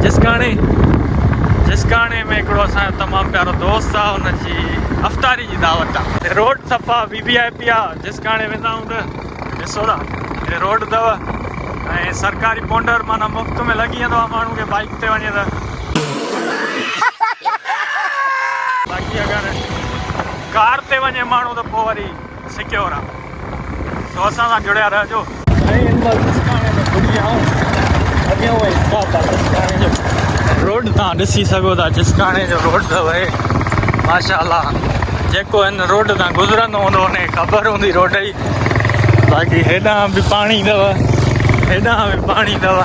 जसकाणे में हिकिड़ो असांजो तमामु प्यारो दोस्त आहे, हुनजी अफ़्तारी जी दावत आहे। रोड सफ़ा VIP आहे। जसकाणे वेंदा आहियूं त ॾिसो था हे रोड अथव ऐं सरकारी पोंडर माना मुफ़्त में लॻी वेंदो आहे माण्हू खे बाइक ते वञे त। बाक़ी अगरि कार ते वञे माण्हू त पोइ वरी सिक्योर आहे। तो असां सां जुड़िया रहिजो। रोड तव्हां ॾिसी सघो था, जसकाणे जो रोड अथव हे माशाअल्लाह। जेको हिन रोड तां गुज़रंदो हूंदो हुनखे ख़बर हूंदी रोड जी। बाक़ी हेॾां बि पाणी अथव, हेॾां बि पाणी अथव,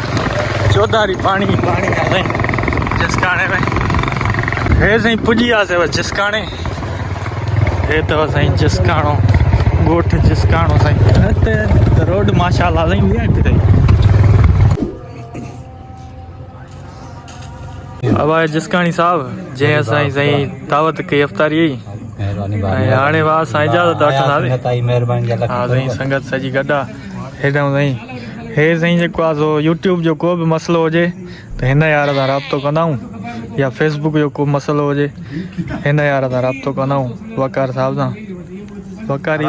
चौधारी पाणी आहे साईं जसकाणे में। हे साईं पुॼी वियासीं जसकाणे। हे अथव साईं जसकाणो, ॻोठ जसकाणो साईं। हिते रोड माशाअल्लाह साईं VIP अथई। अब आहे जसकाणी साहब जंहिं असांजी साईं दावत कई अफ़्तारी जी। ऐं हाणे वाह साईं इजाज़त वठंदासीं। हा साईं संगत सॼी गॾु आहे हेॾां साईं। हे साईं जेको आहे सो YouTube जो को बि मसइलो हुजे त हिन यार सां राब्तो कंदा आहियूं, या Facebook जो को मसइलो हुजे हिन यार सां राब्तो कंदा आहियूं वकार साहब सां। वकारी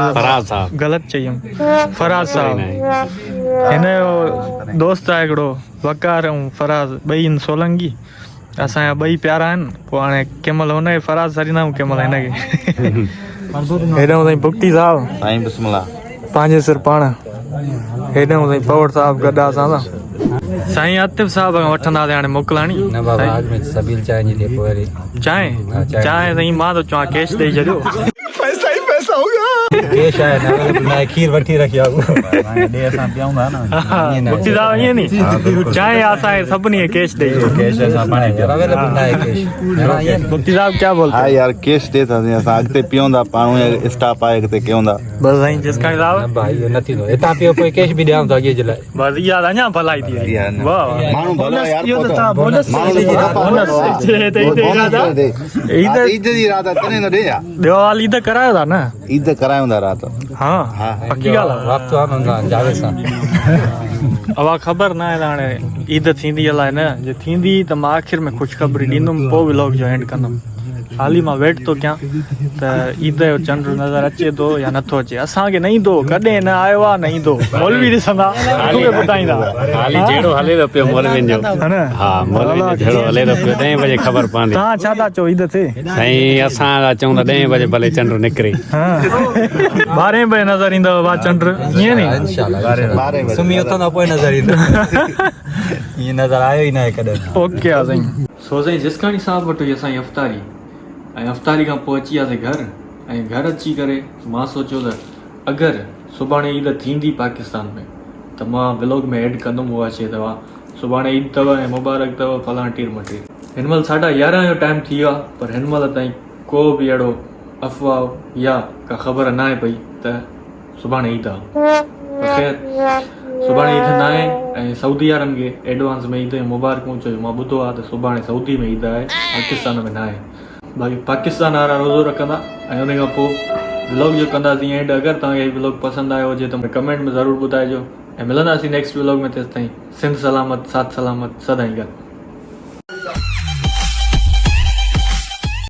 ग़लति चई हुयमि, फराज़ साहब। हिन जो दोस्त आहे हिकिड़ो वकार ऐं फराज़, ॿई आहिनि सोलंगी। असांजा ॿई प्यारा आहिनि। पोइ हाणे कंहिं महिल हुनखे फराज़ सरींदा आहियूं, कंहिं महिल हिनखे। हेॾां साईं बुक्टी साहब साईं बिस्मिल्लाह पंहिंजे सिर पाण। हेॾां साईं पवड़ साहब गॾु आहे असां सां। साईं आतिफ़ साहब खां वठंदासीं हाणे मोकिलाणी चांहि। साईं मां थो चवां कैश ॾेई छॾियो। पैसा ही पैसा होगा। कैश है ना खीर वठी रखी आहे ॾे असां पियूं था न। बुक्टी साहब ईअं नी चांहि असांखे सभिनी खे कैश ॾेई छॾियो। कैश असां पाणे बुक्टी साहब क्या बोलते हैं? यार कैश दे था असां अॻिते पियूं था पाणू स्टाफ आहे अॻिते कयूं था बस। साईं जसकाणी साहब भाई न थींदो हितां पियो पोइ कैश बि ॾियां थो अॻे जे लाइ। बस इहा अञा भलाई थी वई। वाह माण्हू भलो यार बोनस ईद जी रात तने न ॾे देवाल ईद करायो था न? ईद करायूं था रात। हाँ पक्की ॻाल्हि आहे। वक़्तु आहे जावेद सां अब ख़बर न आहे हाणे ईद थींदी अलाए न। जे थींदी त मां आख़िर में ख़ुशख़बरी ॾींदुमि, पोइ व्लॉग जो एंड कंदुमि। हाली मां वेट थो कयां त ईद जो चंड नज़र अचे थो या नथो अचे। असांखे न ईंदो, कॾहिं न आयो आहे न ईंदो। मौलवी ॾिसंदा तोखे ॿुधाईंदा हाली जहिड़ो हले थो पियो मौलवियुनि जो। हा मौलवी जहिड़ो हले थो पियो 10 बजे ख़बर पवंदी। तव्हां छा था चओ ईद थिए? साईं असां था चऊं त 10 बजे भले चंड निकिरे। 12 बजे नज़र ईंदव वा चंड ईअं नी? इंशाल्लाह सुम्ही उथंदा पोइ नज़र ईंदो। ईअं नज़र आयो ई न आहे कॾहिं। ओके आहे साईं। सो साईं जसकाणी साहब वटि हुई असांजी अफ़्तारी ऐं अफ़्तारी खां पोइ अची वियासीं घर। ऐं घर अची करे मां सोचियो त अगरि सुभाणे ईद थींदी पाकिस्तान में त मां व्लॉग में ऐड कंदुमि उहा शइ। तव्हां सुभाणे ईद अथव ऐं मुबारक अथव फलाण टीर मटीर। हिन महिल 11:30 जो टाइम थी वियो आहे, पर हिन महिल ताईं को बि अहिड़ो अफ़वाह या का ख़बर न आहे पई त सुभाणे ईद आहे। ख़ैर सुभाणे ईद न आहे ऐं सऊदी वारनि खे एडवांस में ईद मुबारकूं चयो। मां ॿुधो आहे त सुभाणे सऊदी में ईद आहे, पाकिस्तान में न आहे। बाक़ी पाकिस्तान वारा रोज़ो रखंदा ऐं उन खां पोइ व्लॉग जो कंदासीं एंड। अगरि तव्हांखे व्लॉग पसंदि आयो हुजे त कमेंट में ज़रूरु ॿुधाइजो ऐं मिलंदासीं नेक्स्ट व्लॉग में। तेसिताईं सिंध सलामत, साथ सलामत, सदाईं गॾु।